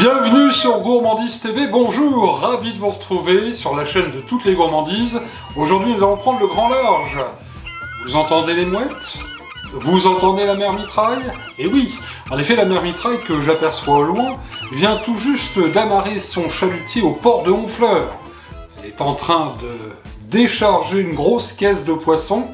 Bienvenue sur Gourmandise TV, bonjour, ravi de vous retrouver sur la chaîne de toutes les gourmandises. Aujourd'hui nous allons prendre le grand large. Vous entendez les mouettes? Vous entendez la mer mitraille? Et oui, en effet la mer mitraille que j'aperçois au loin vient tout juste d'amarrer son chalutier au port de Honfleur. Elle est en train de décharger une grosse caisse de poissons.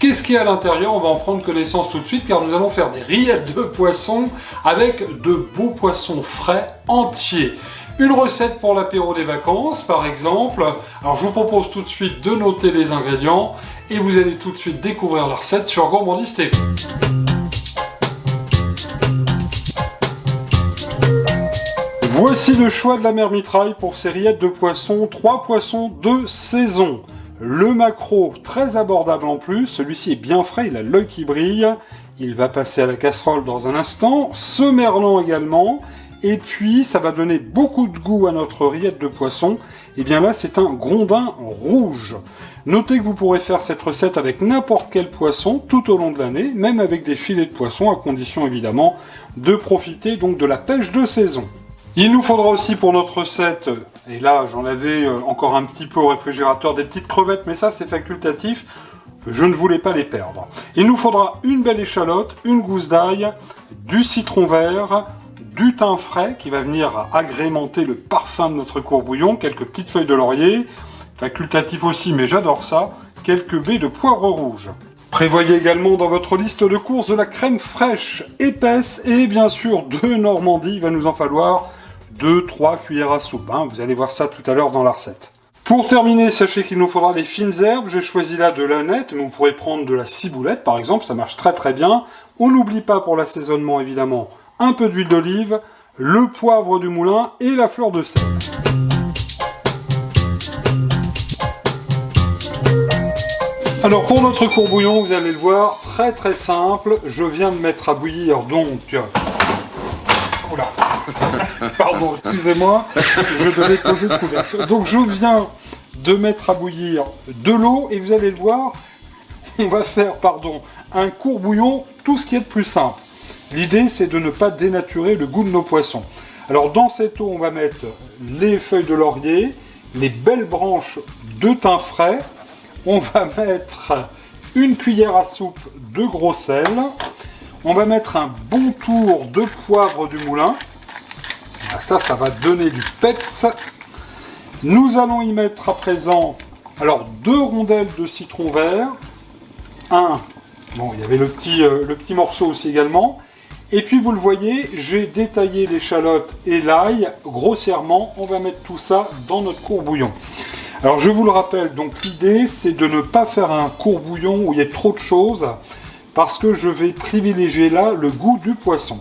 Qu'est-ce qu'il y a à l'intérieur? On va en prendre connaissance tout de suite car nous allons faire des rillettes de poissons avec de beaux poissons frais entiers. Une recette pour l'apéro des vacances par exemple. Alors je vous propose tout de suite de noter les ingrédients et vous allez tout de suite découvrir la recette sur Gourmandise TV. Voici le choix de la mer mitraille pour ces rillettes de poissons. 3 poissons de saison. Le maquereau, très abordable en plus, celui-ci est bien frais, il a l'œil qui brille, il va passer à la casserole dans un instant, ce merlan également, et puis ça va donner beaucoup de goût à notre rillette de poisson, et bien là c'est un grondin rouge. Notez que vous pourrez faire cette recette avec n'importe quel poisson tout au long de l'année, même avec des filets de poisson, à condition évidemment de profiter donc de la pêche de saison. Il nous faudra aussi pour notre recette, et là j'en avais encore un petit peu au réfrigérateur, des petites crevettes, mais ça c'est facultatif, je ne voulais pas les perdre. Il nous faudra une belle échalote, une gousse d'ail, du citron vert, du thym frais qui va venir agrémenter le parfum de notre courbouillon, quelques petites feuilles de laurier, facultatif aussi mais j'adore ça, quelques baies de poivre rouge. Prévoyez également dans votre liste de courses de la crème fraîche épaisse et bien sûr de Normandie, il va nous en falloir 2-3 cuillères à soupe, hein. Vous allez voir ça tout à l'heure dans la recette. Pour terminer, sachez qu'il nous faudra des fines herbes, j'ai choisi là de l'aneth, mais vous pourrez prendre de la ciboulette par exemple, ça marche très très bien. On n'oublie pas pour l'assaisonnement évidemment un peu d'huile d'olive, le poivre du moulin et la fleur de sel. Alors pour notre courbouillon, vous allez le voir, très très simple, je viens de mettre à bouillir donc... Oula. Pardon, excusez-moi, je devais poser le couvercle. Donc je viens de mettre à bouillir de l'eau et vous allez le voir, on va faire un courbouillon, tout ce qui est de plus simple. L'idée c'est de ne pas dénaturer le goût de nos poissons. Alors dans cette eau on va mettre les feuilles de laurier, les belles branches de thym frais, on va mettre une cuillère à soupe de gros sel, on va mettre un bon tour de poivre du moulin, ça va donner du peps. Nous allons y mettre à présent 2 rondelles de citron vert, il y avait le petit morceau aussi également, et puis vous le voyez, j'ai détaillé l'échalote et l'ail grossièrement, on va mettre tout ça dans notre courbouillon. Alors je vous le rappelle, donc l'idée c'est de ne pas faire un courbouillon où il y a trop de choses, parce que je vais privilégier là le goût du poisson.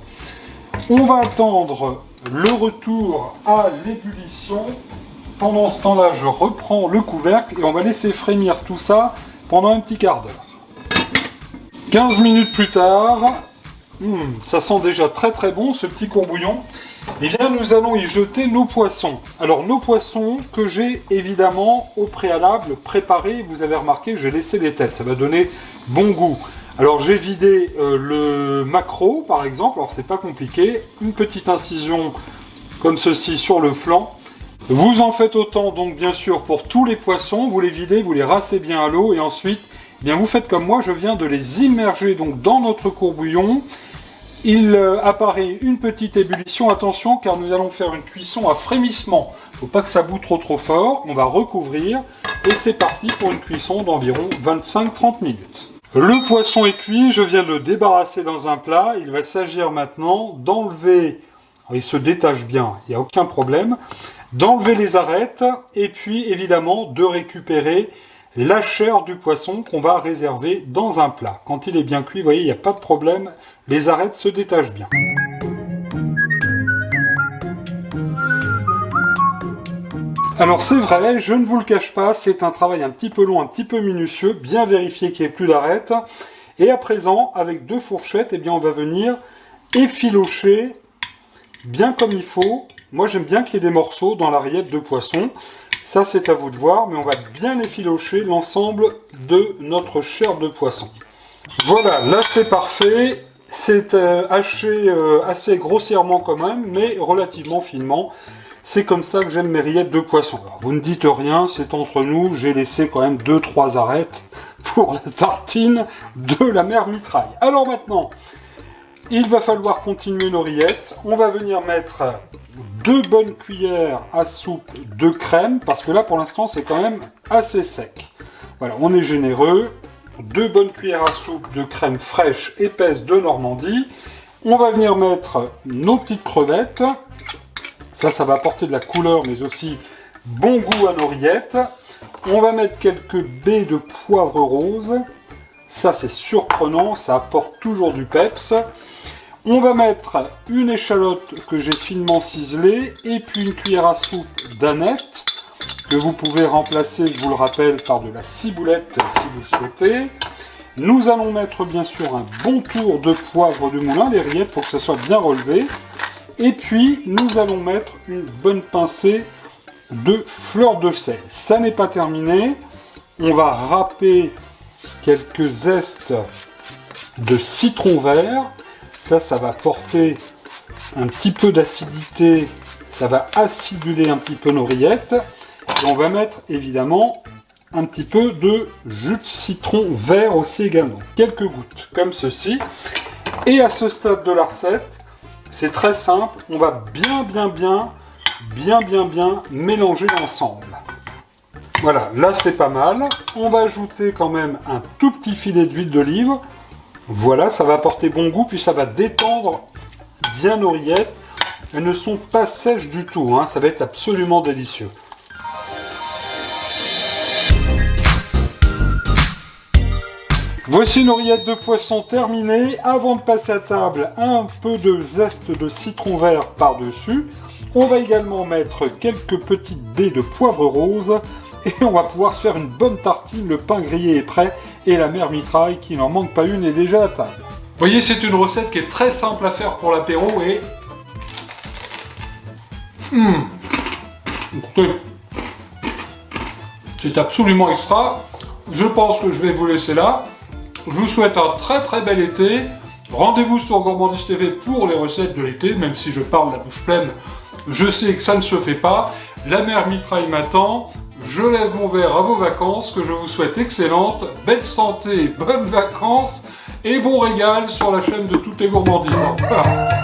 On va attendre le retour à l'ébullition. Pendant ce temps-là, je reprends le couvercle et on va laisser frémir tout ça pendant un petit quart d'heure. 15 minutes plus tard, ça sent déjà très très bon ce petit courbouillon. Eh bien, nous allons y jeter nos poissons. Alors, nos poissons que j'ai évidemment au préalable préparés. Vous avez remarqué, j'ai laissé les têtes. Ça va donner bon goût. Alors, j'ai vidé le maquereau, par exemple. Alors, c'est pas compliqué. Une petite incision comme ceci sur le flanc. Vous en faites autant, donc, bien sûr, pour tous les poissons. Vous les videz, vous les rincez bien à l'eau. Et ensuite, eh bien, vous faites comme moi. Je viens de les immerger donc, dans notre courbouillon. Il apparaît une petite ébullition, attention car nous allons faire une cuisson à frémissement. Il ne faut pas que ça boue trop fort, on va recouvrir et c'est parti pour une cuisson d'environ 25-30 minutes. Le poisson est cuit, je viens de le débarrasser dans un plat. Il va s'agir maintenant d'enlever, il se détache bien, il n'y a aucun problème, d'enlever les arêtes et puis évidemment de récupérer la chair du poisson qu'on va réserver dans un plat. Quand il est bien cuit, vous voyez, il n'y a pas de problème, les arêtes se détachent bien. Alors c'est vrai, je ne vous le cache pas, c'est un travail un petit peu long, un petit peu minutieux, bien vérifier qu'il n'y ait plus d'arêtes. Et à présent, avec 2 fourchettes, eh bien, on va venir effilocher bien comme il faut. Moi j'aime bien qu'il y ait des morceaux dans la rillette de poisson. Ça c'est à vous de voir, mais on va bien effilocher l'ensemble de notre chair de poisson. Voilà, là c'est parfait. C'est haché assez grossièrement quand même, mais relativement finement. C'est comme ça que j'aime mes rillettes de poisson. Alors, vous ne dites rien, c'est entre nous, j'ai laissé quand même 2-3 arêtes pour la tartine de la mère mitraille. Alors maintenant, il va falloir continuer nos rillettes. On va venir mettre 2 bonnes cuillères à soupe de crème, parce que là pour l'instant c'est quand même assez sec. Voilà, on est généreux. 2 bonnes cuillères à soupe de crème fraîche épaisse de Normandie. On va venir mettre nos petites crevettes. Ça va apporter de la couleur, mais aussi bon goût à nos rillettes. On va mettre quelques baies de poivre rose. Ça, c'est surprenant, ça apporte toujours du peps. On va mettre une échalote que j'ai finement ciselée, et puis une cuillère à soupe d'aneth, que vous pouvez remplacer, je vous le rappelle, par de la ciboulette si vous souhaitez. Nous allons mettre bien sûr un bon tour de poivre de moulin, les rillettes, pour que ça soit bien relevé. Et puis, nous allons mettre une bonne pincée de fleur de sel. Ça n'est pas terminé. On va râper quelques zestes de citron vert. Ça va porter un petit peu d'acidité. Ça va aciduler un petit peu nos rillettes. Et on va mettre évidemment un petit peu de jus de citron vert aussi également. Quelques gouttes comme ceci. Et à ce stade de la recette, c'est très simple. On va bien mélanger ensemble. Voilà, là c'est pas mal. On va ajouter quand même un tout petit filet d'huile d'olive. Voilà, ça va apporter bon goût, puis ça va détendre bien nos rillettes. Elles ne sont pas sèches du tout, hein. Ça va être absolument délicieux. Voici nos rillettes de poisson terminées. Avant de passer à table, un peu de zeste de citron vert par-dessus. On va également mettre quelques petites baies de poivre rose. Et on va pouvoir se faire une bonne tartine. Le pain grillé est prêt. Et la mère mitraille, qui n'en manque pas une, est déjà à table. Vous voyez, c'est une recette qui est très simple à faire pour l'apéro. Et... c'est absolument extra. Je pense que je vais vous laisser là. Je vous souhaite un très bel été. Rendez-vous sur Gourmandise TV pour les recettes de l'été, même si je parle la bouche pleine, je sais que ça ne se fait pas. La mère mitraille m'attend. Je lève mon verre à vos vacances, que je vous souhaite excellentes, belle santé, bonnes vacances et bon régal sur la chaîne de Toutes les Gourmandises. Voilà.